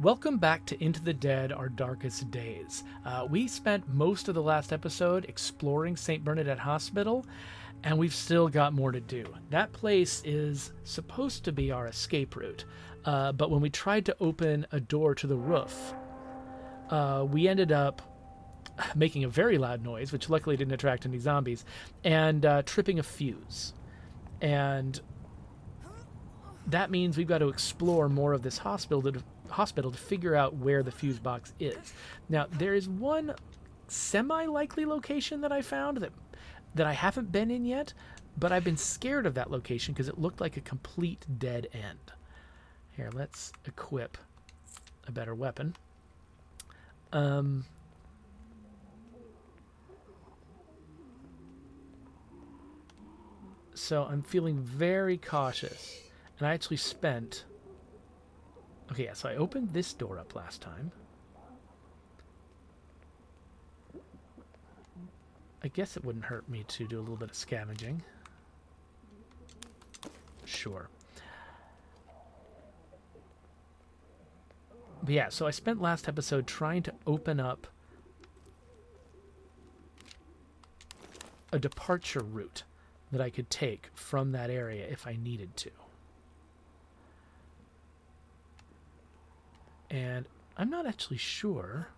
Welcome back to Into the Dead, Our Darkest Days. We spent most of the last episode exploring St. Bernadette Hospital, and we've still got more to do. That place is supposed to be our escape route, but when we tried to open a door to the roof, we ended up making a very loud noise, which luckily didn't attract any zombies, and tripping a fuse. And that means we've got to explore more of this hospital to figure out where the fuse box is. Now, there is one semi-likely location that I found that I haven't been in yet, but I've been scared of that location because it looked like a complete dead end. Here, let's equip a better weapon. So I'm feeling very cautious. And I actually spent... Okay, yeah, so I opened this door up last time. I guess it wouldn't hurt me to do a little bit of scavenging. Sure. But yeah, so I spent last episode trying to open up a departure route that I could take from that area if I needed to. And I'm not actually sure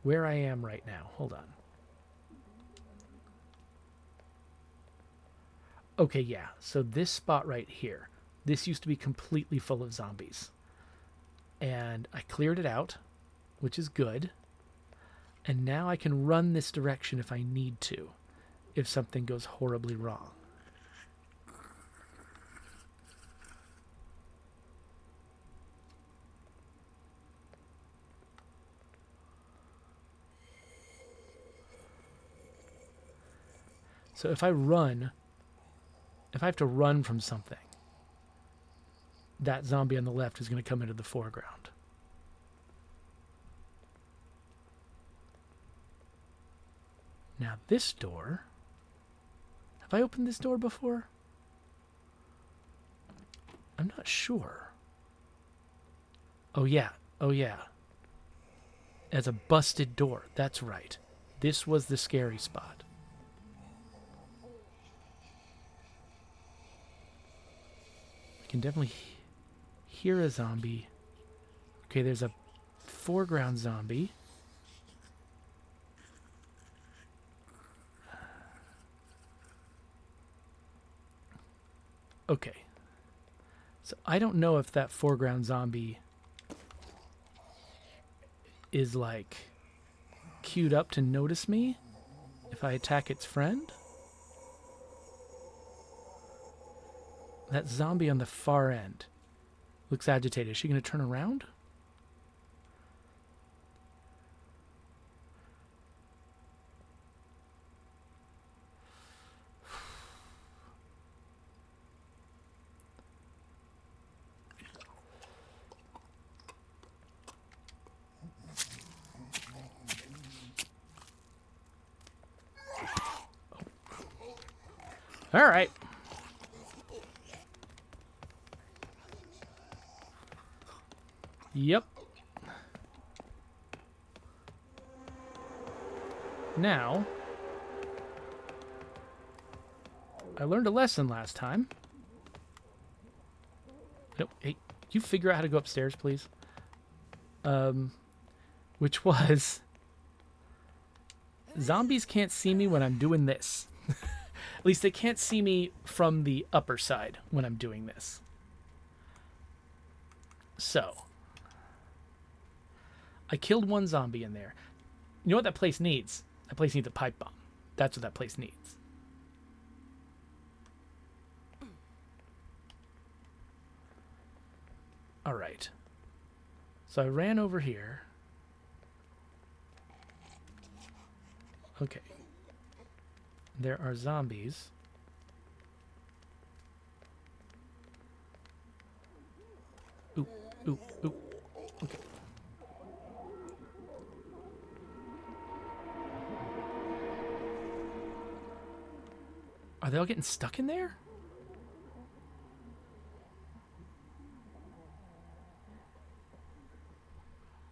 where I am right now. Hold on. Okay, yeah. So this spot right here, this used to be completely full of zombies. And I cleared it out, which is good. And now I can run this direction if I need to, if something goes horribly wrong. So if I have to run from something, that zombie on the left is going to come into the foreground. Now this door, have I opened this door before? I'm not sure. Oh yeah. As a busted door, that's right. This was the scary spot. I can definitely hear a zombie. Okay, there's a foreground zombie. Okay. So I don't know if that foreground zombie is like queued up to notice me if I attack its friend. That zombie on the far end looks agitated. Is she going to turn around? All right. Yep. Now, I learned a lesson last time. No, hey, you figure out how to go upstairs, please? Which was, zombies can't see me when I'm doing this. At least they can't see me from the upper side when I'm doing this. So, I killed one zombie in there. You know what that place needs? That place needs a pipe bomb. That's what that place needs. All right. So I ran over here. Okay. There are zombies. Ooh. Okay. Are they all getting stuck in there?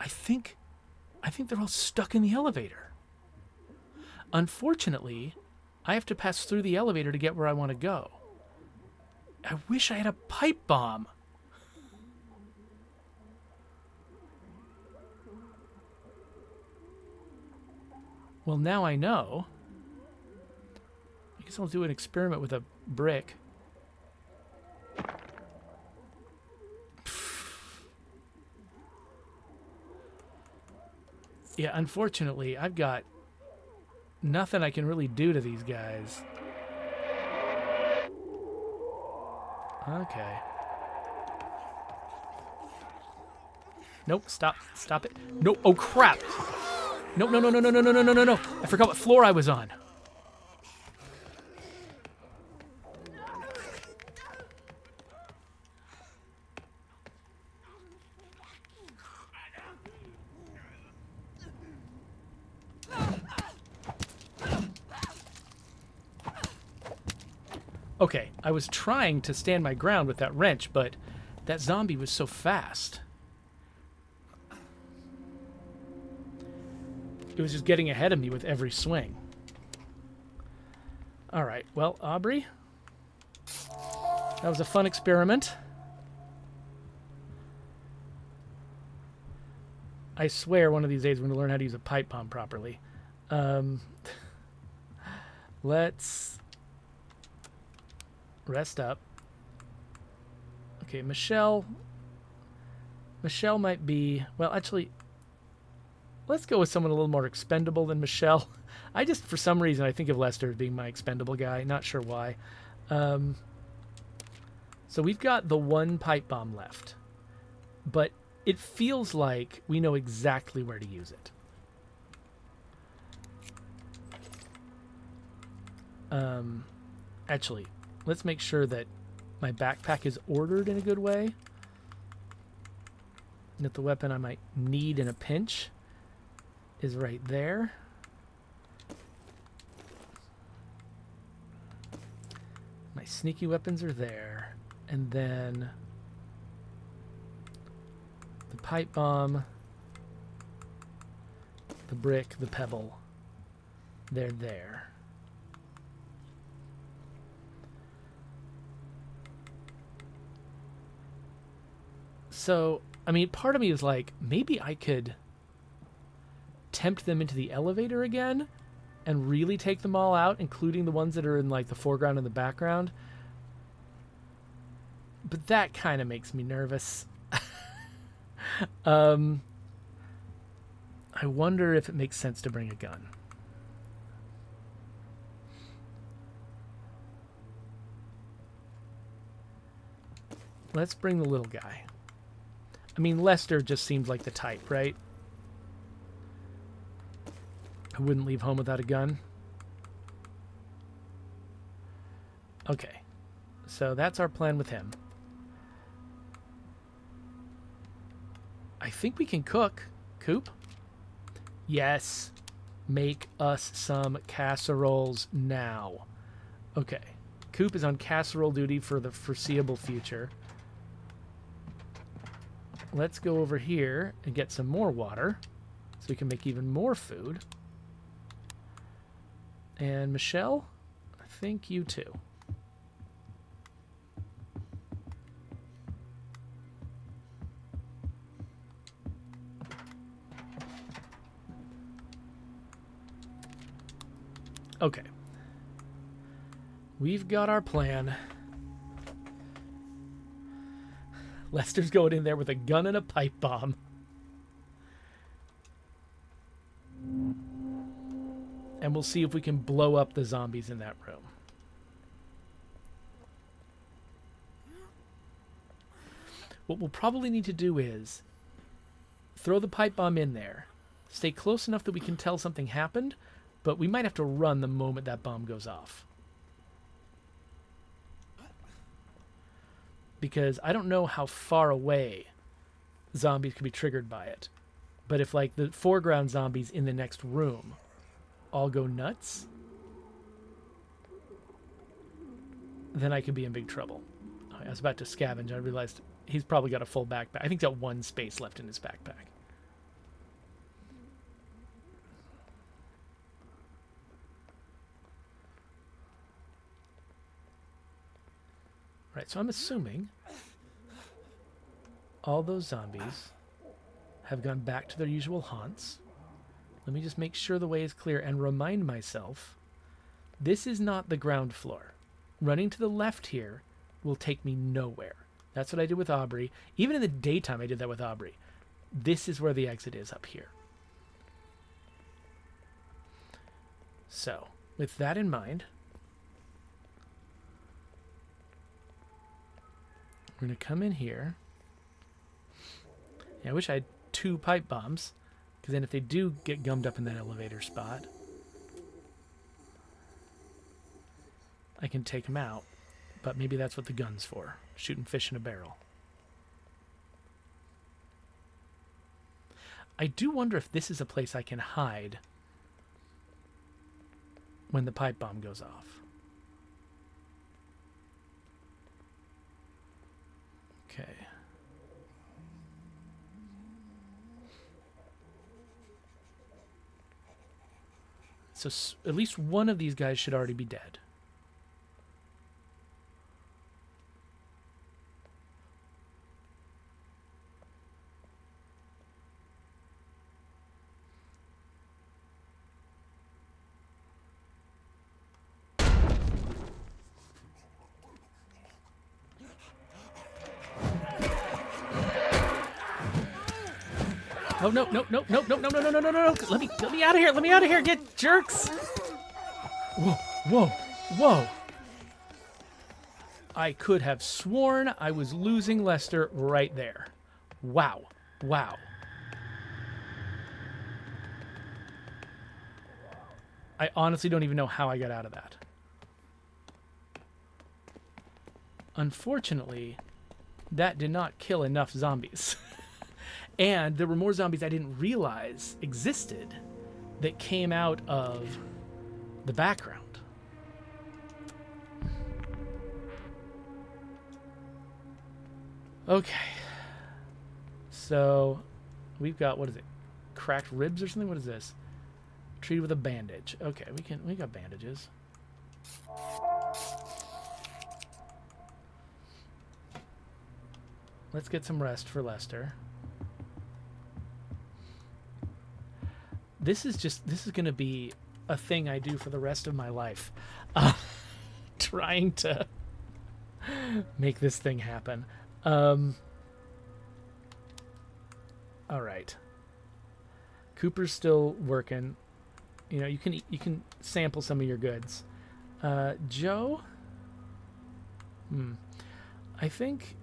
I think they're all stuck in the elevator. Unfortunately, I have to pass through the elevator to get where I want to go. I wish I had a pipe bomb. Well, now I know. I guess I'll do an experiment with a brick. Yeah, unfortunately, I've got nothing I can really do to these guys. Okay. Nope, stop it. Nope, oh crap! No. I forgot what floor I was on. Okay, I was trying to stand my ground with that wrench, but that zombie was so fast. It was just getting ahead of me with every swing. Alright, well, Aubrey, that was a fun experiment. I swear one of these days we're going to learn how to use a pipe bomb properly. Let's rest up. Okay, Michelle might be... Well, actually, let's go with someone a little more expendable than Michelle. I just, for some reason, I think of Lester as being my expendable guy. Not sure why. So we've got the one pipe bomb left. But it feels like we know exactly where to use it. Actually, let's make sure that my backpack is ordered in a good way. And that the weapon I might need in a pinch is right there. My sneaky weapons are there. And then the pipe bomb, the brick, the pebble, they're there. So, I mean, part of me is like, maybe I could tempt them into the elevator again and really take them all out, including the ones that are in, like, the foreground and the background. But that kind of makes me nervous. I wonder if it makes sense to bring a gun. Let's bring the little guy. I mean, Lester just seems like the type, right? Who wouldn't leave home without a gun. Okay. So that's our plan with him. I think we can cook. Coop? Yes. Make us some casseroles now. Okay. Coop is on casserole duty for the foreseeable future. Let's go over here and get some more water so we can make even more food. And Michelle, I think you too. Okay. We've got our plan. Lester's going in there with a gun and a pipe bomb. And we'll see if we can blow up the zombies in that room. What we'll probably need to do is throw the pipe bomb in there, stay close enough that we can tell something happened, but we might have to run the moment that bomb goes off. Because I don't know how far away zombies could be triggered by it. But if, like, the foreground zombies in the next room all go nuts, then I could be in big trouble. I was about to scavenge. I realized he's probably got a full backpack. I think he's got one space left in his backpack. Right, so I'm assuming all those zombies have gone back to their usual haunts. Let me just make sure the way is clear and remind myself this is not the ground floor. Running to the left here will take me nowhere. That's what I did with Aubrey. Even in the daytime, I did that with Aubrey. This is where the exit is, up here. So, with that in mind, we're going to come in here. Yeah, I wish I had 2 pipe bombs, because then if they do get gummed up in that elevator spot, I can take them out. But maybe that's what the gun's for. Shooting fish in a barrel. I do wonder if this is a place I can hide when the pipe bomb goes off. Okay. So at least one of these guys should already be dead. Oh, no, no, no, no, no, no, no, no, no, no, no. Let me out of here. Let me out of here. Get jerks. Whoa, whoa, whoa. I could have sworn I was losing Lester right there. Wow. Wow. I honestly don't even know how I got out of that. Unfortunately, that did not kill enough zombies. And there were more zombies I didn't realize existed that came out of the background. Okay. So we've got, what is it? Cracked ribs or something? What is this? Treated with a bandage. Okay, we got bandages. Let's get some rest for Lester. This is going to be a thing I do for the rest of my life. Trying to make this thing happen. All right. Cooper's still working. You know, you can sample some of your goods. Joe? I think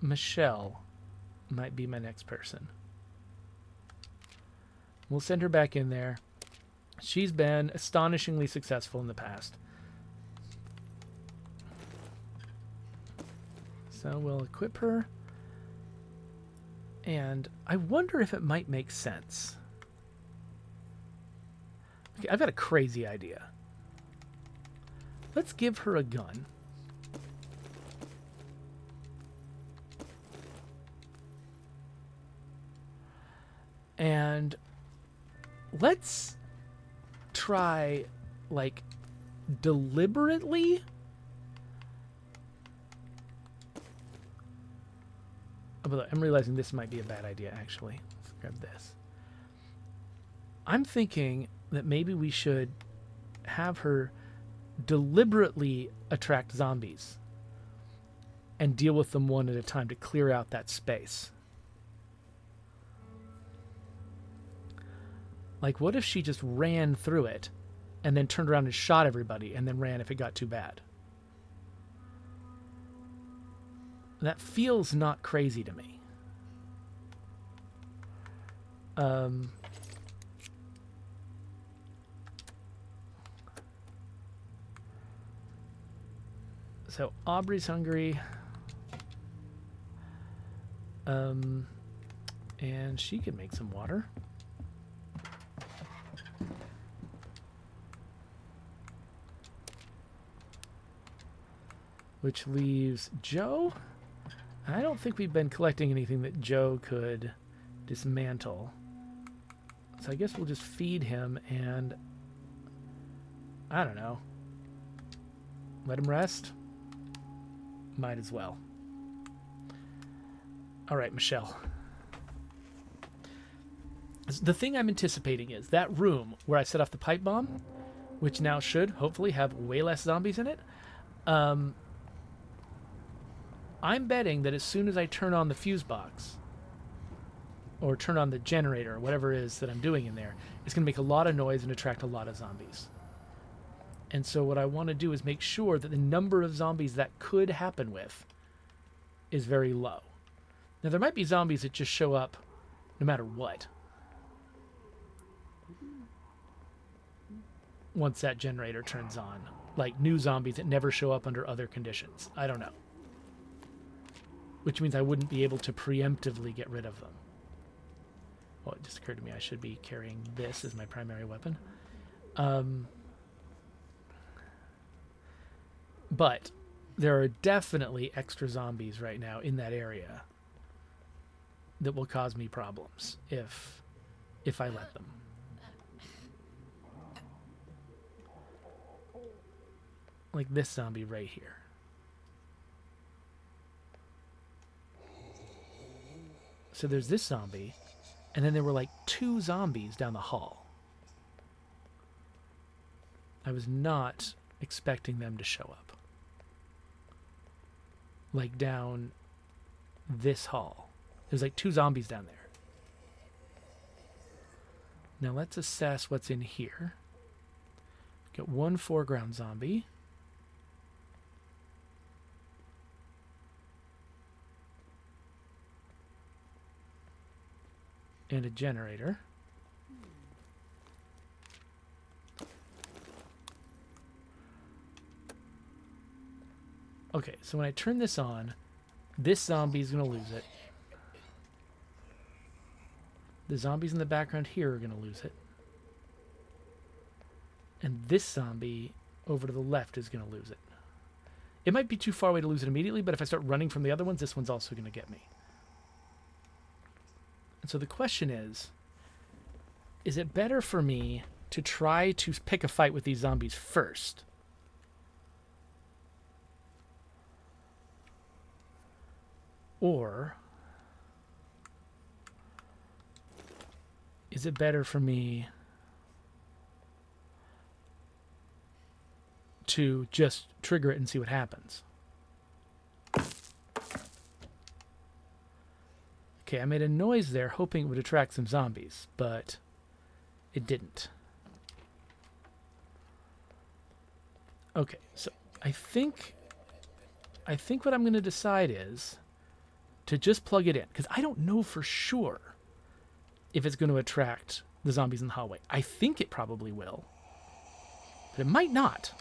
Michelle might be my next person. We'll send her back in there. She's been astonishingly successful in the past. So we'll equip her. And I wonder if it might make sense. Okay, I've got a crazy idea. Let's give her a gun. And let's try, like, deliberately I'm realizing this might be a bad idea, actually. Let's grab this. I'm thinking that maybe we should have her deliberately attract zombies and deal with them one at a time to clear out that space. Like, what if she just ran through it and then turned around and shot everybody and then ran if it got too bad? That feels not crazy to me. So Aubrey's hungry. And she can make some water. Which leaves Joe. I don't think we've been collecting anything that Joe could dismantle. So I guess we'll just feed him and, I don't know, Let him rest. Might as well. All right, Michelle. The thing I'm anticipating is that room where I set off the pipe bomb, which now should hopefully have way less zombies in it. I'm betting that as soon as I turn on the fuse box, or turn on the generator, or whatever it is that I'm doing in there, it's going to make a lot of noise and attract a lot of zombies. And so what I want to do is make sure that the number of zombies that could happen with is very low. Now, there might be zombies that just show up no matter what once that generator turns on. Like new zombies that never show up under other conditions. I don't know. Which means I wouldn't be able to preemptively get rid of them. Well, it just occurred to me I should be carrying this as my primary weapon. But there are definitely extra zombies right now in that area that will cause me problems if I let them. Like this zombie right here. So there's this zombie, and then there were like 2 zombies down the hall. I was not expecting them to show up. Like down this hall. There's like 2 zombies down there. Now let's assess what's in here. Got 1 foreground zombie. And a generator. Okay, so when I turn this on, this zombie is going to lose it. The zombies in the background here are going to lose it. And this zombie over to the left is going to lose it. It might be too far away to lose it immediately, but if I start running from the other ones, this one's also going to get me. And so the question is it better for me to try to pick a fight with these zombies first? Or is it better for me to just trigger it and see what happens? Okay, I made a noise there hoping it would attract some zombies, but it didn't. Okay, so I think what I'm going to decide is to just plug it in, because I don't know for sure if it's going to attract the zombies in the hallway. I think it probably will, but it might not.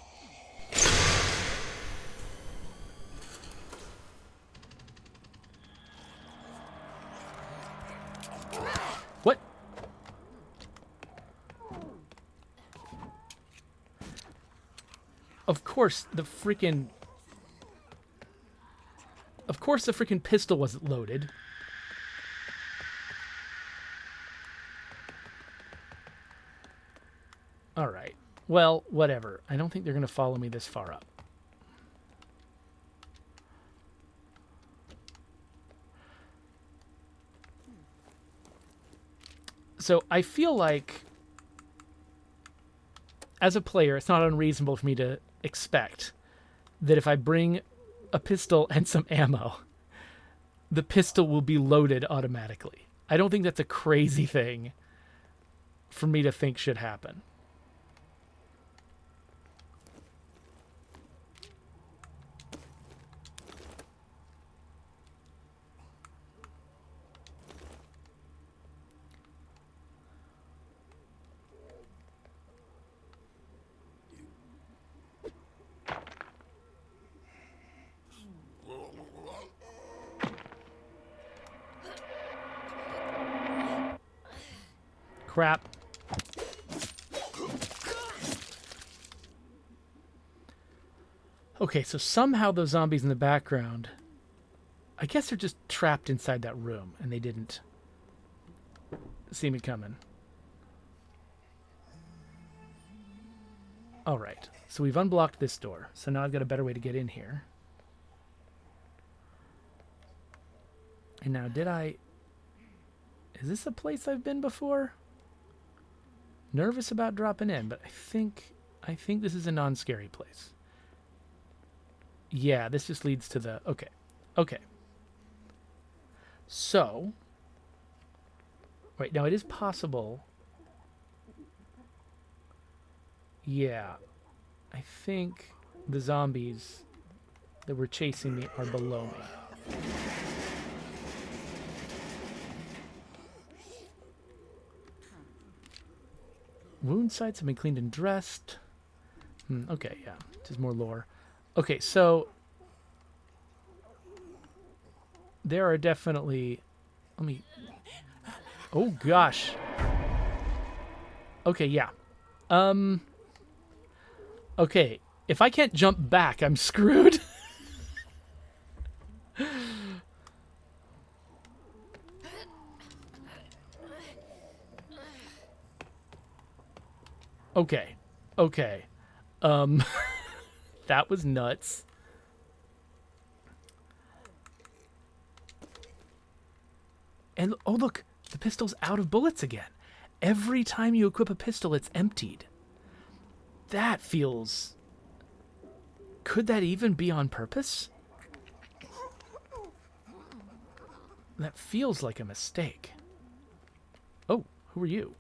What? Of course the freaking pistol wasn't loaded. All right. Well, whatever. I don't think they're going to follow me this far up. So I feel like, as a player, it's not unreasonable for me to expect that if I bring a pistol and some ammo, the pistol will be loaded automatically. I don't think that's a crazy thing for me to think should happen. Crap. Okay, so somehow those zombies in the background, I guess they're just trapped inside that room and they didn't see me coming. All right. So we've unblocked this door. So now I've got a better way to get in here. And now is this a place I've been before? Nervous about dropping in, but I think this is a non-scary place. Yeah, this just leads to the... Okay. So... Right, now it is possible... Yeah. I think the zombies that were chasing me are below me. Wound sites have been cleaned and dressed. Okay, yeah. Just more lore. Okay, so... There are definitely... Let me... Oh, gosh. Okay, yeah. Okay, if I can't jump back, I'm screwed. Okay. That was nuts. And, oh look, the pistol's out of bullets again. Every time you equip a pistol, it's emptied. That feels... Could that even be on purpose? That feels like a mistake. Oh, who are you?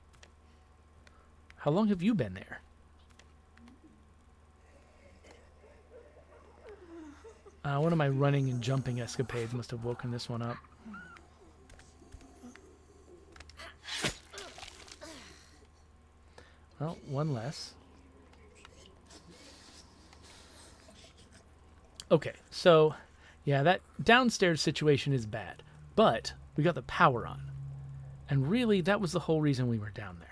How long have you been there? One of my running and jumping escapades must have woken this one up. Well, one less. Okay, so, yeah, that downstairs situation is bad. But we got the power on. And really, that was the whole reason we were down there.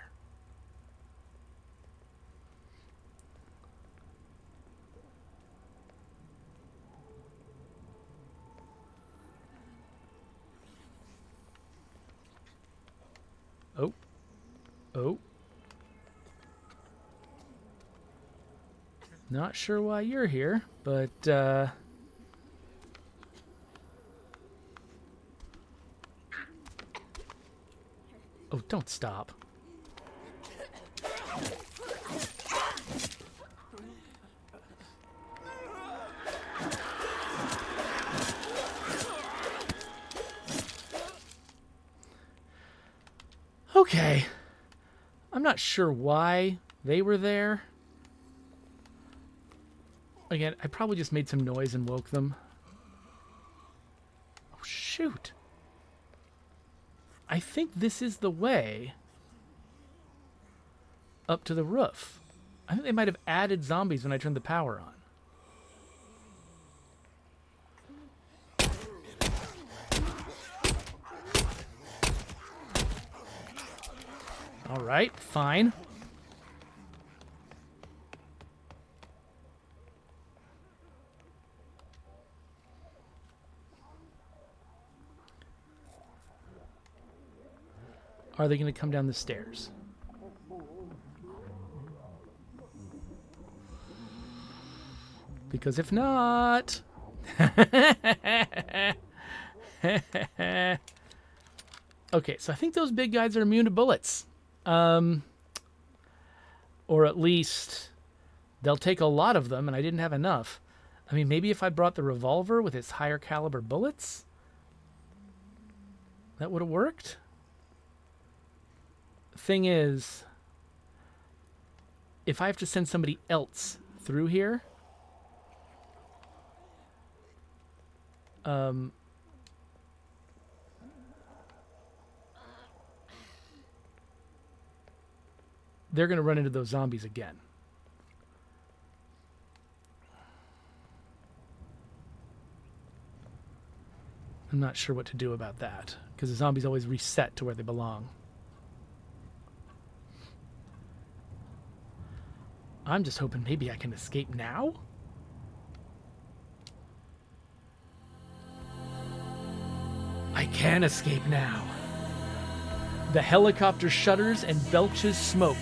Oh. Not sure why you're here, but, Oh, don't stop. Okay. I'm not sure why they were there. Again, I probably just made some noise and woke them. Oh, shoot. I think this is the way up to the roof. I think they might have added zombies when I turned the power on. All right, fine. Are they going to come down the stairs? Because if not... Okay, so I think those big guys are immune to bullets. Or at least they'll take a lot of them, and I didn't have enough. I mean, maybe if I brought the revolver with its higher caliber bullets, that would have worked. Thing is, if I have to send somebody else through here, they're going to run into those zombies again. I'm not sure what to do about that, because the zombies always reset to where they belong. I'm just hoping maybe I can escape now? I can escape now. The helicopter shudders and belches smoke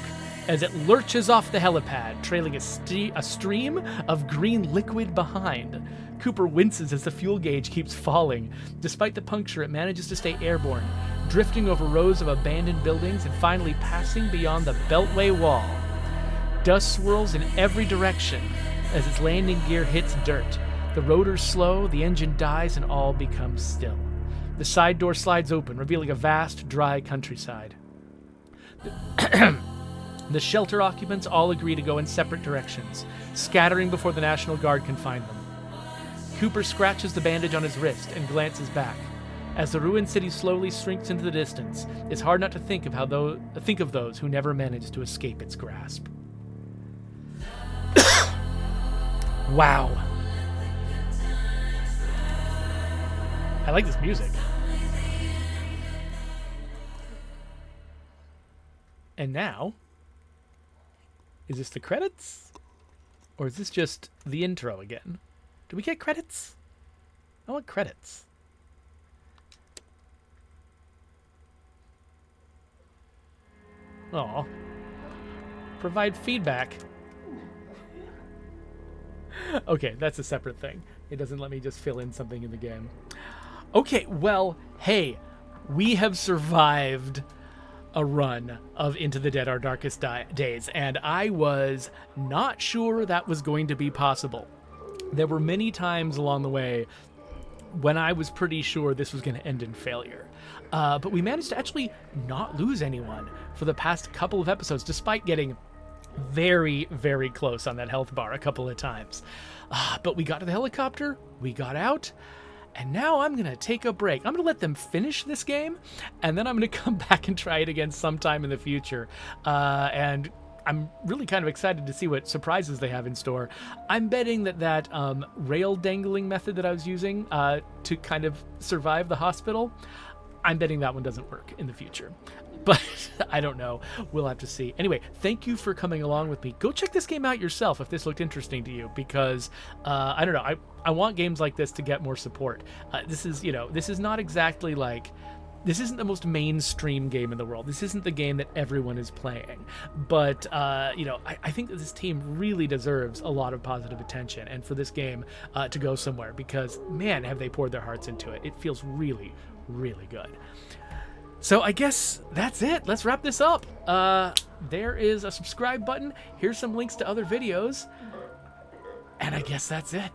as it lurches off the helipad, trailing a stream of green liquid behind. Cooper winces as the fuel gauge keeps falling. Despite the puncture, it manages to stay airborne, drifting over rows of abandoned buildings and finally passing beyond the Beltway wall. Dust swirls in every direction as its landing gear hits dirt. The rotors slow, the engine dies, and all becomes still. The side door slides open, revealing a vast, dry countryside. The shelter occupants all agree to go in separate directions, scattering before the National Guard can find them. Cooper scratches the bandage on his wrist and glances back. As the ruined city slowly shrinks into the distance, it's hard not to think of those who never managed to escape its grasp. Wow. I like this music. And now, is this the credits? Or is this just the intro again? Do we get credits? I want credits. Aw. Provide feedback. Okay, that's a separate thing. It doesn't let me just fill in something in the game. Okay, well, hey, we have survived a run of Into the Dead, Our Darkest Days, and I was not sure that was going to be possible. There were many times along the way when I was pretty sure this was going to end in failure. But we managed to actually not lose anyone for the past couple of episodes, despite getting very, very close on that health bar a couple of times. But we got to the helicopter, we got out, and now I'm going to take a break. I'm going to let them finish this game, and then I'm going to come back and try it again sometime in the future. And I'm really kind of excited to see what surprises they have in store. I'm betting that rail dangling method that I was using to kind of survive the hospital, I'm betting that one doesn't work in the future. But I don't know. We'll have to see. Anyway, thank you for coming along with me. Go check this game out yourself if this looked interesting to you, because I don't know. I want games like this to get more support. This is not exactly like, this isn't the most mainstream game in the world. This isn't the game that everyone is playing. But, I think that this team really deserves a lot of positive attention, and for this game to go somewhere, because, man, have they poured their hearts into it. It feels really, really good. So I guess that's it. Let's wrap this up. There is a subscribe button. Here's some links to other videos. And I guess that's it.